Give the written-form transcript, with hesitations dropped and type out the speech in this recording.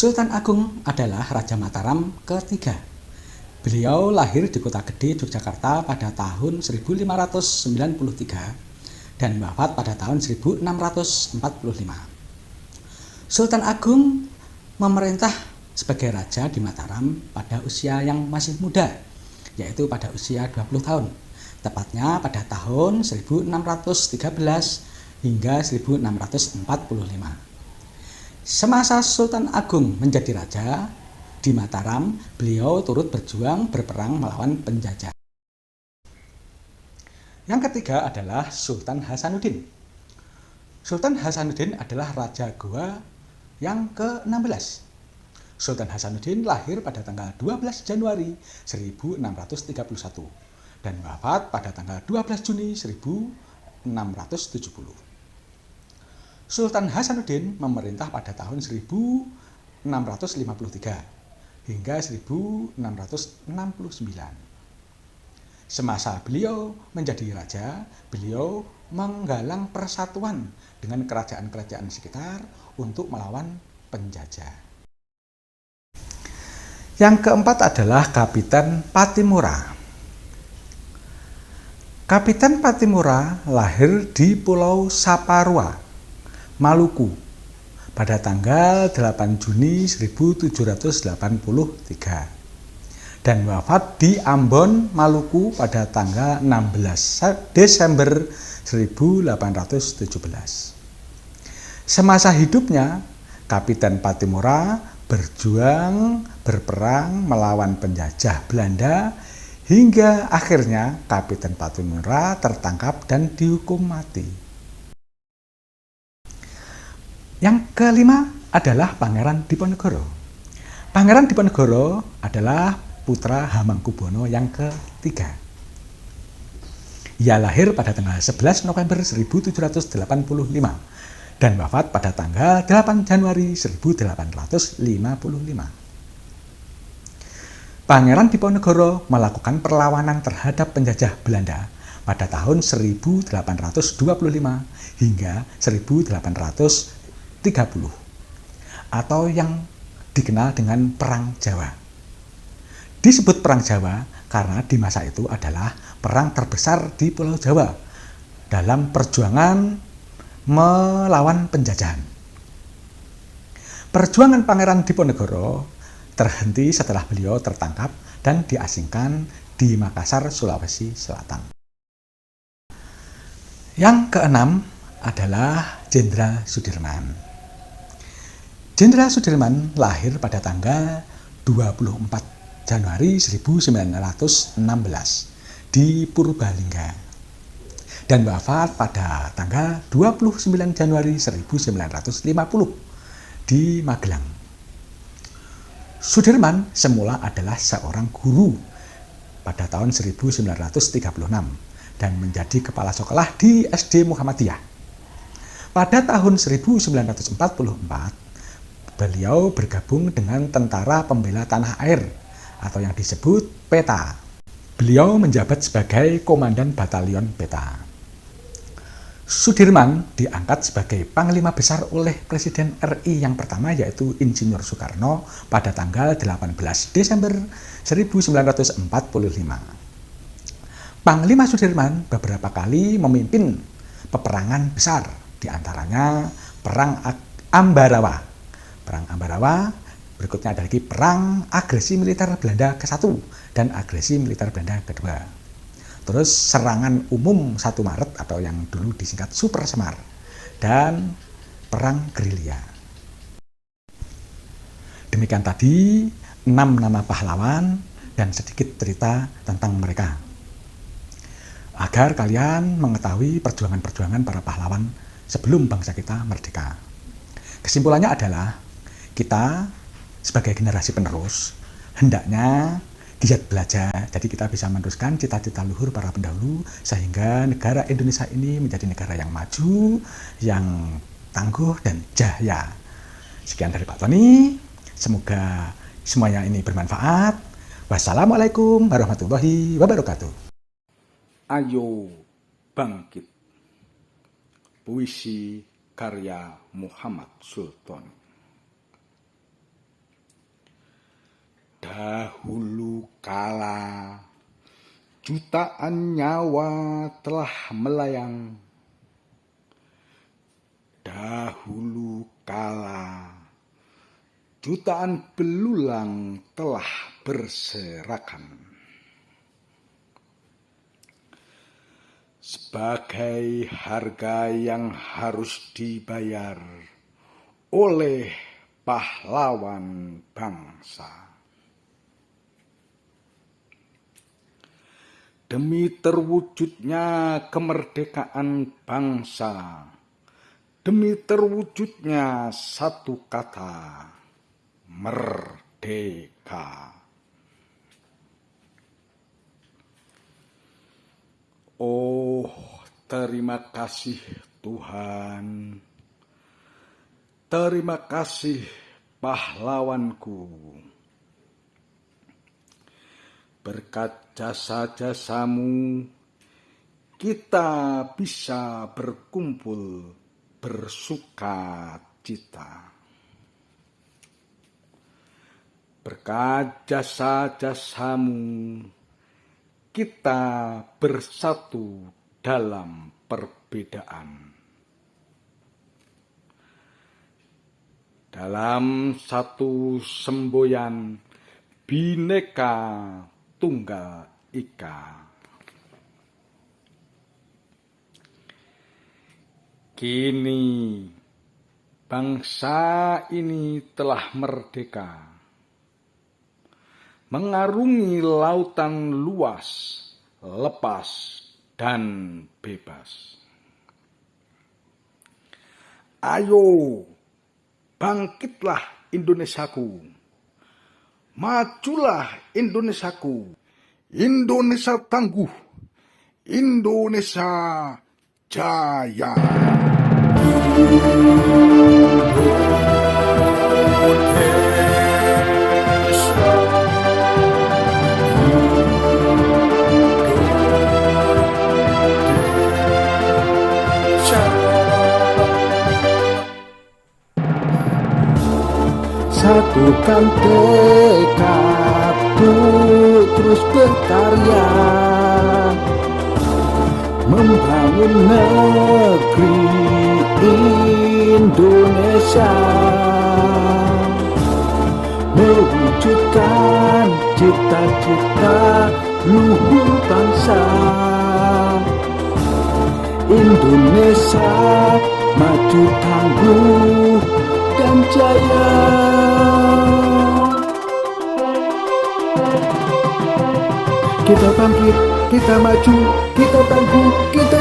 Sultan Agung adalah Raja Mataram ketiga. Beliau lahir di Kota Gede, Yogyakarta pada tahun 1593 dan wafat pada tahun 1645. Sultan Agung memerintah sebagai raja di Mataram pada usia yang masih muda, yaitu pada usia 20 tahun, tepatnya pada tahun 1613 hingga 1645. Semasa Sultan Agung menjadi raja di Mataram, beliau turut berjuang berperang melawan penjajah. Yang ketiga adalah Sultan Hasanuddin. Sultan Hasanuddin adalah Raja Goa yang ke-16. Sultan Hasanuddin lahir pada tanggal 12 Januari 1631 dan wafat pada tanggal 12 Juni 1670. Sultan Hasanuddin memerintah pada tahun 1653 hingga 1669. Semasa beliau menjadi raja, beliau menggalang persatuan dengan kerajaan-kerajaan sekitar untuk melawan penjajah. Yang keempat adalah Kapiten Patimura. Kapiten Patimura lahir di Pulau Saparua, Maluku, pada tanggal 8 Juni 1783 dan wafat di Ambon, Maluku pada tanggal 16 Desember 1817. Semasa hidupnya, Kapiten Patimura berjuang berperang melawan penjajah Belanda hingga akhirnya Kapiten Patimura tertangkap dan dihukum mati. Yang kelima adalah Pangeran Diponegoro. Pangeran Diponegoro adalah putra Hamengkubuwono yang ketiga. Ia lahir pada tanggal 11 November 1785 dan wafat pada tanggal 8 Januari 1855. Pangeran Diponegoro melakukan perlawanan terhadap penjajah Belanda pada tahun 1825 hingga 1830 atau yang dikenal dengan Perang Jawa. Disebut Perang Jawa karena di masa itu adalah perang terbesar di Pulau Jawa dalam perjuangan melawan penjajahan. Perjuangan Pangeran Diponegoro terhenti setelah beliau tertangkap dan diasingkan di Makassar, Sulawesi Selatan. Yang keenam adalah Jenderal Sudirman. Jenderal Sudirman lahir pada tanggal 24 Januari 1916 di Purbalingga dan wafat pada tanggal 29 Januari 1950 di Magelang. Sudirman semula adalah seorang guru pada tahun 1936 dan menjadi kepala sekolah di SD Muhammadiyah. Pada tahun 1944, beliau bergabung dengan Tentara Pembela Tanah Air atau yang disebut PETA. Beliau menjabat sebagai Komandan Batalion PETA. Sudirman diangkat sebagai Panglima Besar oleh Presiden RI yang pertama yaitu Insinyur Soekarno pada tanggal 18 Desember 1945. Panglima Sudirman beberapa kali memimpin peperangan besar, diantaranya Perang Ambarawa. Perang Ambarawa, berikutnya ada lagi Perang Agresi Militer Belanda ke-1 dan Agresi Militer Belanda ke-2. Terus serangan umum 1 Maret atau yang dulu disingkat Super Semar dan Perang Gerilya. Demikian tadi 6 nama pahlawan dan sedikit cerita tentang mereka. Agar kalian mengetahui perjuangan-perjuangan para pahlawan sebelum bangsa kita merdeka. Kesimpulannya adalah kita sebagai generasi penerus hendaknya giat belajar, jadi kita bisa meneruskan cita-cita luhur para pendahulu sehingga negara Indonesia ini menjadi negara yang maju, yang tangguh dan jaya. Sekian dari Pak Tony, semoga semuanya ini bermanfaat. Wassalamualaikum warahmatullahi wabarakatuh. Ayo bangkit. Puisi karya Muhammad Sultan. Dahulu kala jutaan nyawa telah melayang. Dahulu kala jutaan belulang telah berserakan. Sebagai harga yang harus dibayar oleh pahlawan bangsa. Demi terwujudnya kemerdekaan bangsa, demi terwujudnya satu kata, merdeka. Oh, terima kasih Tuhan. Terima kasih pahlawanku. Berkat jasa-jasamu, kita bisa berkumpul bersuka cita. Berkat jasa-jasamu, kita bersatu dalam perbedaan. Dalam satu semboyan Bhinneka Tunggal Ika. Kini bangsa ini telah merdeka, mengarungi lautan luas, lepas dan bebas. Ayo, bangkitlah Indonesiaku, majulah Indonesiaku, Indonesia tangguh, Indonesia jaya. Satukan tekadku terus berkarya, membangun negeri Indonesia, mewujudkan cita-cita luhur bangsa. Indonesia maju tangguh dan jaya. Kita bangkit, kita maju, kita tangguh, kita